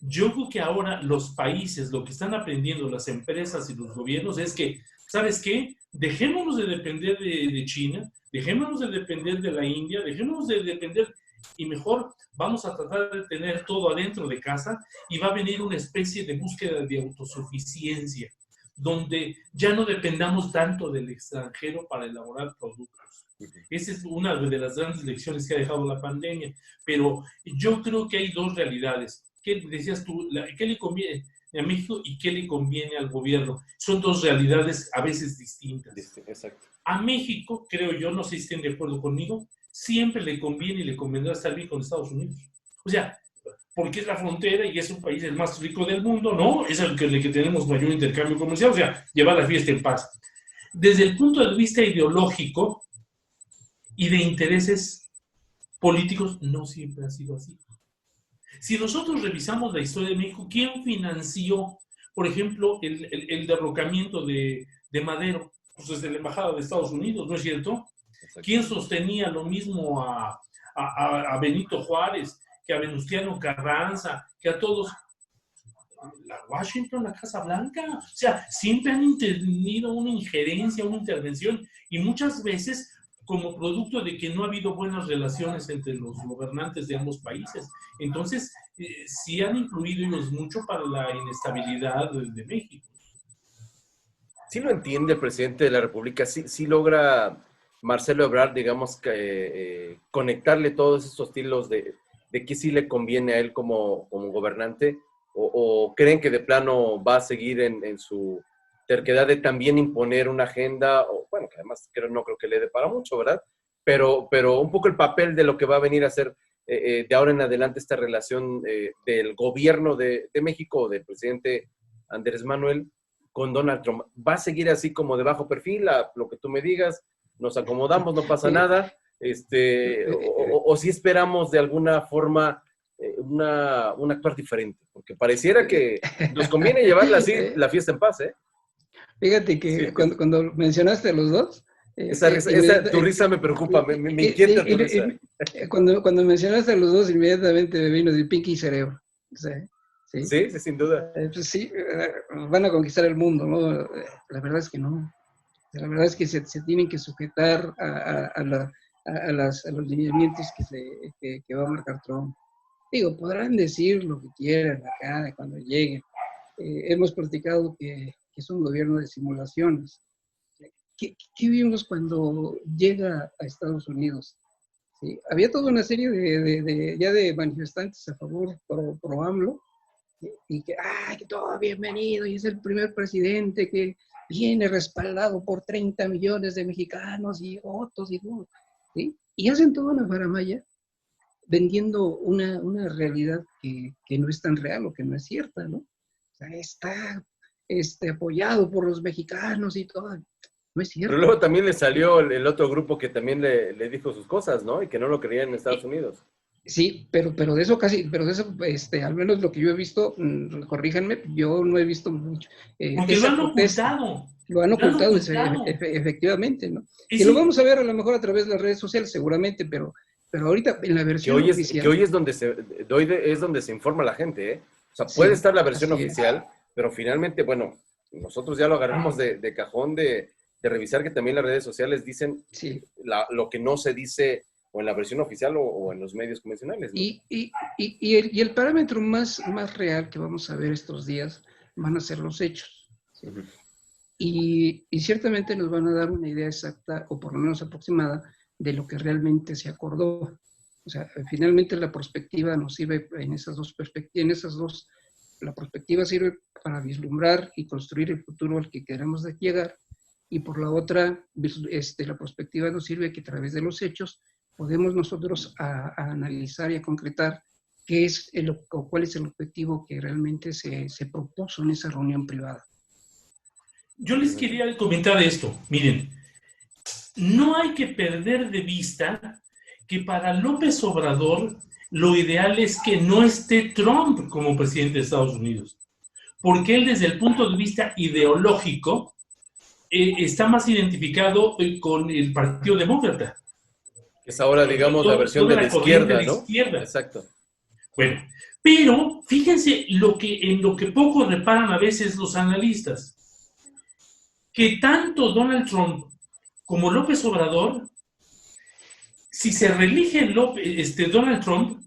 Yo creo que ahora los países, lo que están aprendiendo las empresas y los gobiernos es que, ¿sabes qué? Dejémonos de depender de China, dejémonos de depender de la India, dejémonos de depender y mejor vamos a tratar de tener todo adentro de casa y va a venir una especie de búsqueda de autosuficiencia, donde ya no dependamos tanto del extranjero para elaborar productos. Esa es una de las grandes lecciones que ha dejado la pandemia, pero yo creo que hay dos realidades. ¿Qué decías tú? ¿Qué le conviene a México y qué le conviene al gobierno? Son dos realidades a veces distintas. Exacto. A México, creo yo, no sé si estén de acuerdo conmigo, siempre le conviene y le convendrá estar bien con Estados Unidos. O sea, porque es la frontera y es un país el más rico del mundo, ¿no? Es el que tenemos mayor intercambio comercial, o sea, llevar la fiesta en paz. Desde el punto de vista ideológico y de intereses políticos, no siempre ha sido así. Si nosotros revisamos la historia de México, ¿quién financió, por ejemplo, el derrocamiento de Madero? Pues desde la Embajada de Estados Unidos, ¿no es cierto? ¿Quién sostenía lo mismo a Benito Juárez, que a Venustiano Carranza, que a todos? La Washington, la Casa Blanca. O sea, siempre han tenido una injerencia, una intervención, y muchas veces como producto de que no ha habido buenas relaciones entre los gobernantes de ambos países. Entonces, sí han influido ellos mucho para la inestabilidad de México. Sí lo entiende el presidente de la República, sí logra Marcelo Ebrard, digamos, conectarle todos estos hilos de que sí le conviene a él como gobernante, o creen que de plano va a seguir en su terquedad de también imponer una agenda, o bueno, que además no creo que le dé para mucho, ¿verdad? Pero un poco el papel de lo que va a venir a ser de ahora en adelante esta relación del gobierno de México, o del presidente Andrés Manuel con Donald Trump. ¿Va a seguir así como de bajo perfil, a lo que tú me digas, nos acomodamos, no pasa nada? O si esperamos de alguna forma un actuar diferente, porque pareciera que nos conviene llevarla así, la fiesta en paz, ¿eh? Fíjate que Sí. cuando mencionaste a los dos, Tu risa me preocupa, me inquieta tu risa. Cuando mencionaste a los dos, inmediatamente me vino de Pinky y Cerebro. Sí, sin duda. Pues sí, van a conquistar el mundo, ¿no? La verdad es que no. La verdad es que se tienen que sujetar a los lineamientos que va a marcar Trump. Digo, podrán decir lo que quieran acá cuando lleguen. Hemos platicado que es un gobierno de simulaciones. ¿Qué vimos cuando llega a Estados Unidos? ¿Sí? Había toda una serie de manifestantes a favor pro AMLO, y que todo bienvenido, y es el primer presidente que viene respaldado por 30 millones de mexicanos y votos y todo, ¿sí? Y hacen toda una faramalla vendiendo una realidad que no es tan real o que no es cierta, ¿no? O sea, está apoyado por los mexicanos y todo. No es cierto. Pero luego también le salió el otro grupo que también le dijo sus cosas, ¿no? Y que no lo creían en Estados Unidos. Sí, pero de eso al menos lo que yo he visto, corríjanme, yo no he visto mucho. Porque lo han ocultado. Lo han ocultado. Efectivamente, ¿no? Que lo vamos a ver a lo mejor a través de las redes sociales, seguramente, pero ahorita en la versión oficial. Que hoy es donde se informa la gente, ¿eh? O sea, puede estar la versión oficial, pero finalmente, bueno, nosotros ya lo agarramos de cajón de revisar que también las redes sociales dicen lo que no se dice o en la versión oficial o en los medios convencionales, ¿no? Y el parámetro más real que vamos a ver estos días van a ser los hechos, ¿sí? Uh-huh. Y ciertamente nos van a dar una idea exacta, o por lo menos aproximada, de lo que realmente se acordó. O sea, finalmente la perspectiva nos sirve en esas dos perspectivas. La perspectiva sirve para vislumbrar y construir el futuro al que queremos llegar, y por la otra, la perspectiva nos sirve que a través de los hechos podemos nosotros a analizar y a concretar cuál es el objetivo que realmente se propuso en esa reunión privada. Yo les quería comentar esto. Miren, no hay que perder de vista que para López Obrador lo ideal es que no esté Trump como presidente de Estados Unidos, porque él desde el punto de vista ideológico está más identificado con el Partido Demócrata. Es ahora, digamos, la versión de la izquierda, ¿no? Exacto. Bueno, pero fíjense en lo que poco reparan a veces los analistas, que tanto Donald Trump como López Obrador, si se reelige Donald Trump,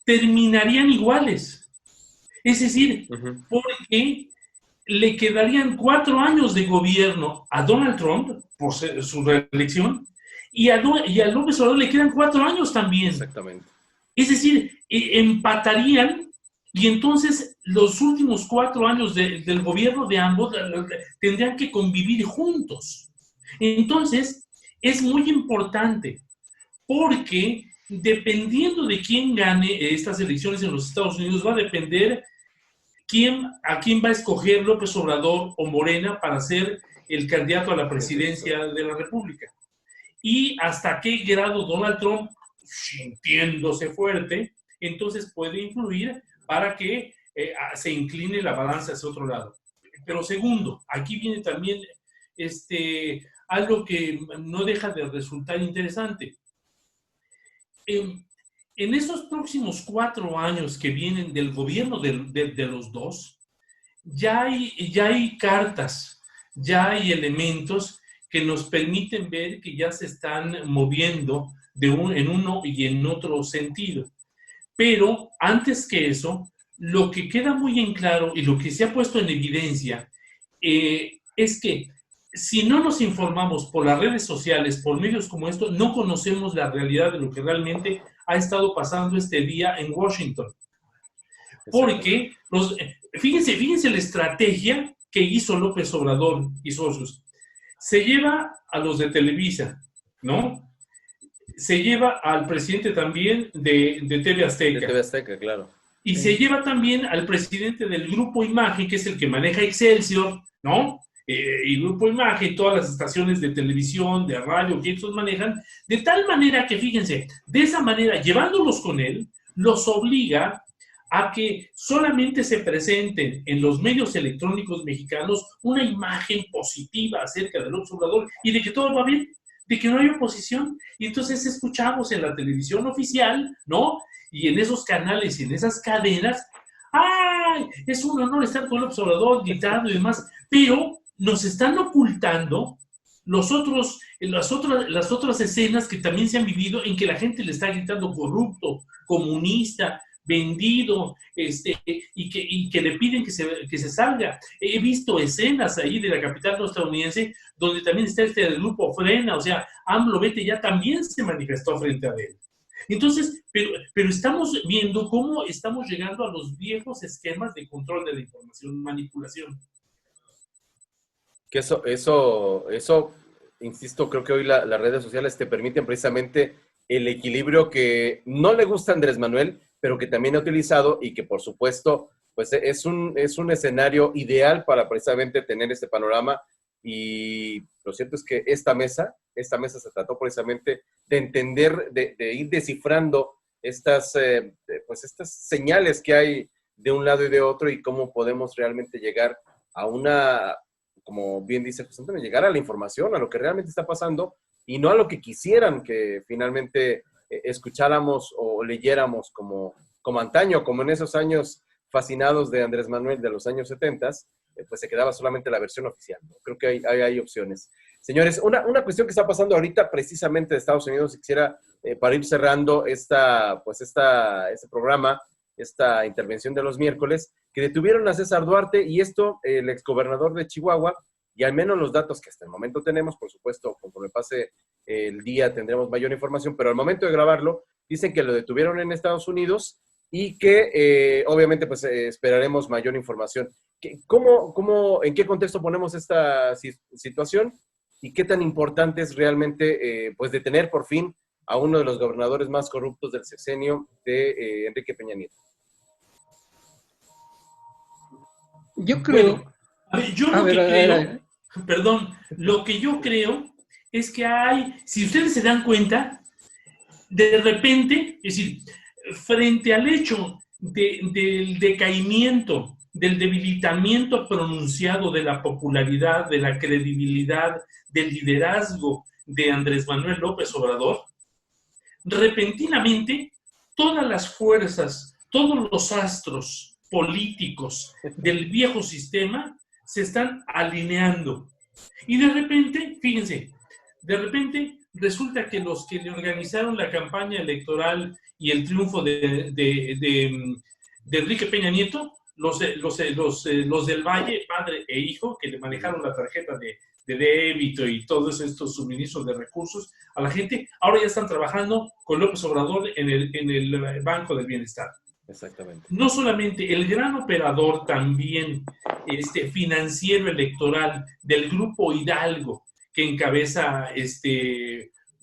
terminarían iguales. Es decir, uh-huh, porque le quedarían 4 años de gobierno a Donald Trump por su reelección, y a López Obrador le quedan 4 años también. Exactamente. Es decir, empatarían, y entonces los últimos 4 años del gobierno de ambos tendrían que convivir juntos. Entonces, es muy importante, porque dependiendo de quién gane estas elecciones en los Estados Unidos, va a depender a quién va a escoger López Obrador o Morena para ser el candidato a la presidencia de la República. Y hasta qué grado Donald Trump, sintiéndose fuerte, entonces puede influir para que se incline la balanza hacia otro lado. Pero segundo, aquí viene también algo que no deja de resultar interesante. En esos próximos 4 años que vienen del gobierno de los dos, ya hay cartas, ya hay elementos que nos permiten ver que ya se están moviendo en uno y en otro sentido. Pero antes que eso, lo que queda muy en claro y lo que se ha puesto en evidencia es que si no nos informamos por las redes sociales, por medios como esto, no conocemos la realidad de lo que realmente ha estado pasando este día en Washington. Porque, fíjense la estrategia que hizo López Obrador y socios. Se lleva a los de Televisa, ¿no? Se lleva al presidente también de TV Azteca. De TV Azteca, claro. Y se lleva también al presidente del Grupo Imagen, que es el que maneja Excelsior, ¿no? Y Grupo Imagen, todas las estaciones de televisión, de radio que ellos manejan, de tal manera que, fíjense, de esa manera, llevándolos con él, los obliga a que solamente se presenten en los medios electrónicos mexicanos una imagen positiva acerca del López Obrador y de que todo va bien, de que no hay oposición. Y entonces escuchamos en la televisión oficial, ¿no? Y en esos canales y en esas cadenas, ¡ay! Es un honor estar con López Obrador gritando y demás, pero nos están ocultando las otras escenas que también se han vivido en que la gente le está gritando corrupto, comunista, vendido, y que le piden que se salga. He visto escenas ahí de la capital estadounidense donde también está el grupo Frena, o sea, AMLO Vete ya también se manifestó frente a él. Entonces, pero estamos viendo cómo estamos llegando a los viejos esquemas de control de la información, manipulación. Que eso, insisto, creo que hoy las redes sociales te permiten precisamente el equilibrio que no le gusta a Andrés Manuel, pero que también ha utilizado y que, por supuesto, pues es un escenario ideal para precisamente tener este panorama. Y lo cierto es que esta mesa se trató precisamente de entender, de ir descifrando estas señales que hay de un lado y de otro y cómo podemos realmente llegar a una, como bien dice José Antonio, llegar a la información, a lo que realmente está pasando y no a lo que quisieran que finalmente escucháramos o leyéramos como antaño, como en esos años fascinados de Andrés Manuel de los años 70, pues se quedaba solamente la versión oficial, ¿no? Creo que hay opciones. Señores, una cuestión que está pasando ahorita precisamente de Estados Unidos, y quisiera, para ir cerrando este programa, esta intervención de los miércoles, que detuvieron a César Duarte y esto, el exgobernador de Chihuahua, y al menos los datos que hasta el momento tenemos, por supuesto, conforme pase el día tendremos mayor información, pero al momento de grabarlo, dicen que lo detuvieron en Estados Unidos y que obviamente pues esperaremos mayor información. ¿En qué contexto ponemos esta situación y qué tan importante es realmente pues detener por fin a uno de los gobernadores más corruptos del sexenio de Enrique Peña Nieto? Yo creo... Bueno, a ver, yo lo que creo, perdón, lo que yo creo es que hay, si ustedes se dan cuenta, de repente, es decir, frente al hecho del decaimiento, del debilitamiento pronunciado de la popularidad, de la credibilidad, del liderazgo de Andrés Manuel López Obrador, repentinamente todas las fuerzas, todos los astros políticos del viejo sistema se están alineando. Y de repente, fíjense, resulta que los que le organizaron la campaña electoral y el triunfo de Enrique Peña Nieto, los del Valle, padre e hijo, que le manejaron la tarjeta de débito y todos estos suministros de recursos a la gente, ahora ya están trabajando con López Obrador en el Banco del Bienestar. Exactamente. No solamente el gran operador también financiero electoral del Grupo Hidalgo, que encabeza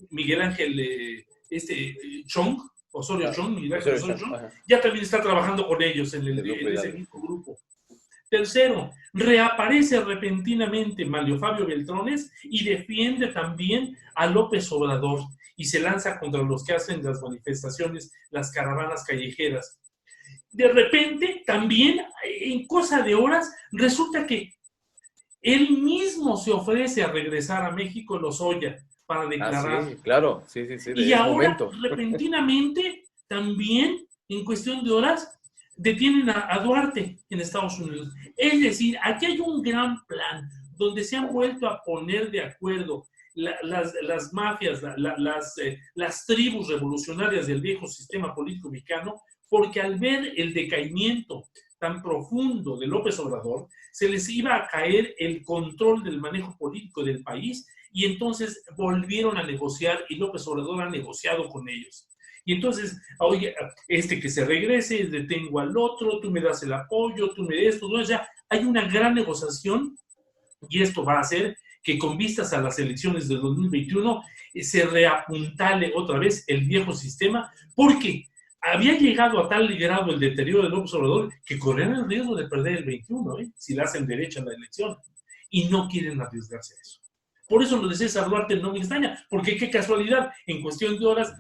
Miguel Ángel Chong, Osorio Chong, Miguel Ángel Osorio Chong, ya también está trabajando con ellos en ese mismo grupo. Tercero, reaparece repentinamente Manlio Fabio Beltrones y defiende también a López Obrador y se lanza contra los que hacen las manifestaciones, las caravanas callejeras. De repente, también, en cosa de horas, resulta que él mismo se ofrece a regresar a México Lozoya para declarar. Sí, claro, sí. Y ahora, repentinamente, también, en cuestión de horas, detienen a Duarte en Estados Unidos. Es decir, aquí hay un gran plan donde se han vuelto a poner de acuerdo las mafias, las tribus revolucionarias del viejo sistema político mexicano, porque al ver el decaimiento tan profundo de López Obrador, se les iba a caer el control del manejo político del país y entonces volvieron a negociar y López Obrador ha negociado con ellos. Y entonces, oye, que se regrese, detengo al otro, tú me das el apoyo, tú me das esto, ¿no? O sea, hay una gran negociación y esto va a hacer que con vistas a las elecciones del 2021 se reapuntale otra vez el viejo sistema, porque había llegado a tal grado el deterioro de López Obrador que corrían el riesgo de perder el 21, si le hacen derecha a la elección. Y no quieren arriesgarse a eso. Por eso lo de César Duarte no me extraña, porque qué casualidad, en cuestión de horas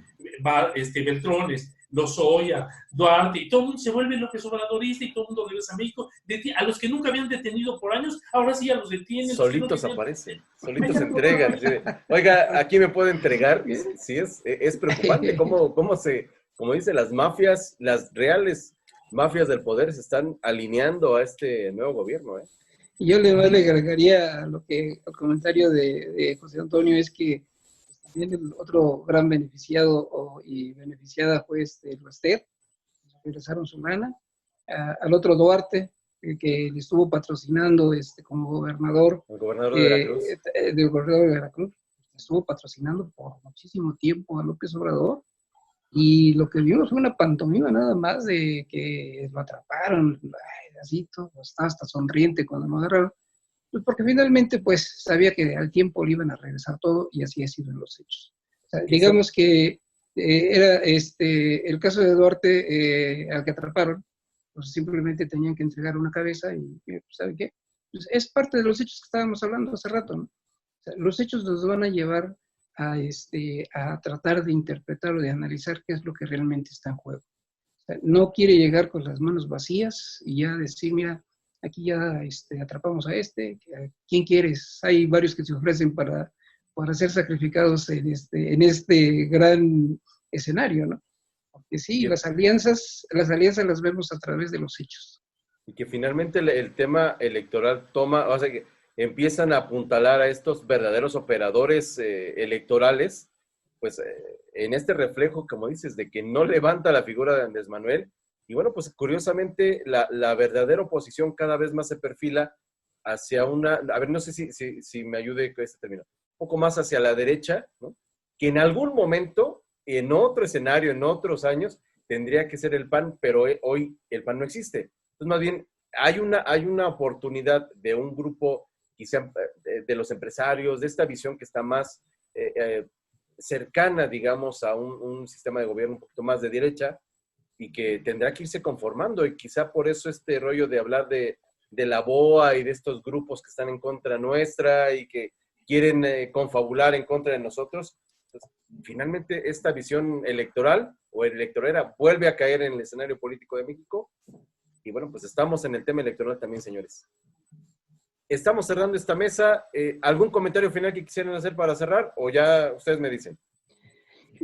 va Beltrones, Lozoya, Duarte, y todo el mundo se vuelve López Obradorista y todo el mundo regresa a México. A los que nunca habían detenido por años, ahora sí ya los detienen. Solitos aparecen, solitos se entregan. Oiga, aquí me puede entregar. Sí, es preocupante como dice, las mafias, las reales mafias del poder se están alineando a este nuevo gobierno, ¿eh? Y yo le agregaría al comentario de José Antonio, es que también el otro gran beneficiado y beneficiada fue el Baster, regresaron su lana, al otro Duarte, que le estuvo patrocinando como gobernador, el gobernador de Veracruz. Del gobernador de Veracruz, estuvo patrocinando por muchísimo tiempo a López Obrador, y lo que vimos fue una pantomima nada más de que lo atraparon, así todo, hasta sonriente cuando lo agarraron, pues porque finalmente pues sabía que al tiempo le iban a regresar todo, y así ha sido en los hechos. O sea, digamos que era el caso de Duarte, al que atraparon, pues simplemente tenían que entregar una cabeza y ¿sabe qué? Pues es parte de los hechos que estábamos hablando hace rato, ¿no? O sea, los hechos nos van a llevar a tratar de interpretar o de analizar qué es lo que realmente está en juego. O sea, no quiere llegar con las manos vacías y ya decir, mira, aquí ya atrapamos a ¿quién quieres? Hay varios que se ofrecen para ser sacrificados en este gran escenario, ¿no? Porque sí, las alianzas las vemos a través de los hechos. Y que finalmente el tema electoral o sea, que empiezan a apuntalar a estos verdaderos operadores electorales, pues en este reflejo, como dices, de que no levanta la figura de Andrés Manuel. Y bueno, pues curiosamente la verdadera oposición cada vez más se perfila hacia a ver, no sé si me ayude con este término, un poco más hacia la derecha, ¿no? Que en algún momento, en otro escenario, en otros años, tendría que ser el PAN, pero hoy el PAN no existe. Entonces, más bien, hay una oportunidad de un grupo, quizá de los empresarios, de esta visión que está más cercana, digamos, a un sistema de gobierno un poquito más de derecha, y que tendrá que irse conformando, y quizá por eso este rollo de hablar de la BOA y de estos grupos que están en contra nuestra y que quieren confabular en contra de nosotros. Entonces, finalmente esta visión electoral o electorera vuelve a caer en el escenario político de México. Y bueno, pues estamos en el tema electoral también, señores. Estamos cerrando esta mesa. ¿Algún comentario final que quisieran hacer para cerrar, o ya ustedes me dicen?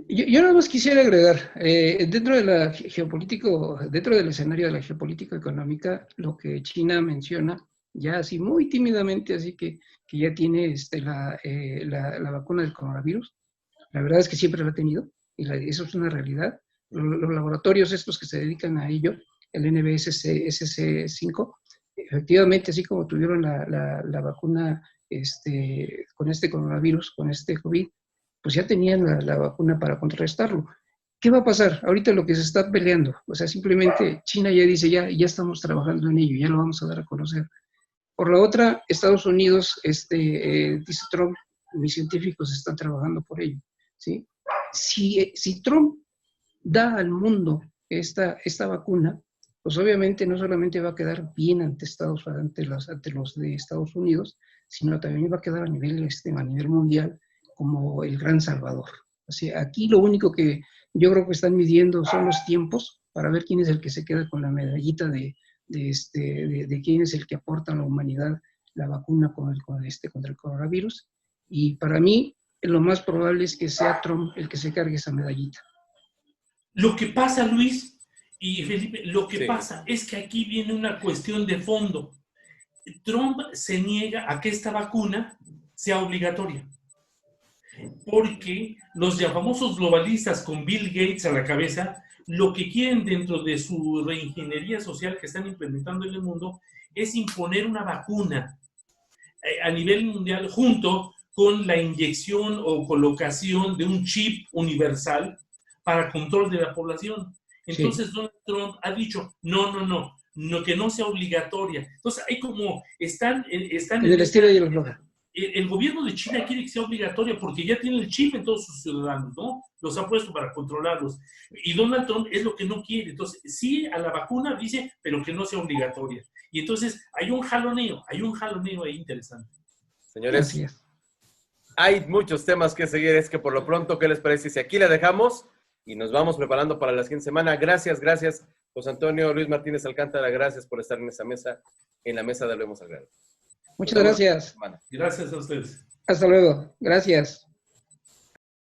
Yo nada más quisiera agregar, dentro del escenario de la geopolítica económica, lo que China menciona, ya así muy tímidamente, así que ya tiene la vacuna del coronavirus. La verdad es que siempre la ha tenido, y eso es una realidad. Los laboratorios estos que se dedican a ello, el NBSC5, efectivamente, así como tuvieron la vacuna con este coronavirus, con este COVID, pues ya tenían la vacuna para contrarrestarlo. ¿Qué va a pasar? Ahorita lo que se está peleando, o sea, simplemente China ya dice, ya estamos trabajando en ello, ya lo vamos a dar a conocer. Por la otra, Estados Unidos, dice Trump, mis científicos están trabajando por ello, ¿sí? Si Trump da al mundo esta vacuna, pues obviamente no solamente va a quedar bien ante los de Estados Unidos, sino también va a quedar a nivel mundial como el gran salvador. O sea, aquí lo único que yo creo que están midiendo son los tiempos para ver quién es el que se queda con la medallita de quién es el que aporta a la humanidad la vacuna contra el coronavirus. Y para mí, lo más probable es que sea Trump el que se cargue esa medallita. Lo que pasa, Luis y Felipe, pasa es que aquí viene una cuestión de fondo. Trump se niega a que esta vacuna sea obligatoria, porque los ya famosos globalistas con Bill Gates a la cabeza, lo que quieren dentro de su reingeniería social que están implementando en el mundo es imponer una vacuna a nivel mundial junto con la inyección o colocación de un chip universal para control de la población. Entonces, sí. Donald Trump ha dicho, no, que no sea obligatoria. Entonces, hay como, están en el estilo y el floja. El gobierno de China quiere que sea obligatoria porque ya tiene el chip en todos sus ciudadanos, ¿no? Los ha puesto para controlarlos. Y Donald Trump es lo que no quiere. Entonces, sí a la vacuna, dice, pero que no sea obligatoria. Y entonces hay un jaloneo ahí interesante. Señores, hay muchos temas que seguir. Es que por lo pronto, ¿qué les parece si aquí la dejamos? y nos vamos preparando para la siguiente semana. Gracias, José Antonio, Luis Martínez Alcántara, gracias por estar en esa mesa, en la mesa de Hablemos al Grano. Muchas gracias. Gracias a ustedes. Hasta luego. Gracias.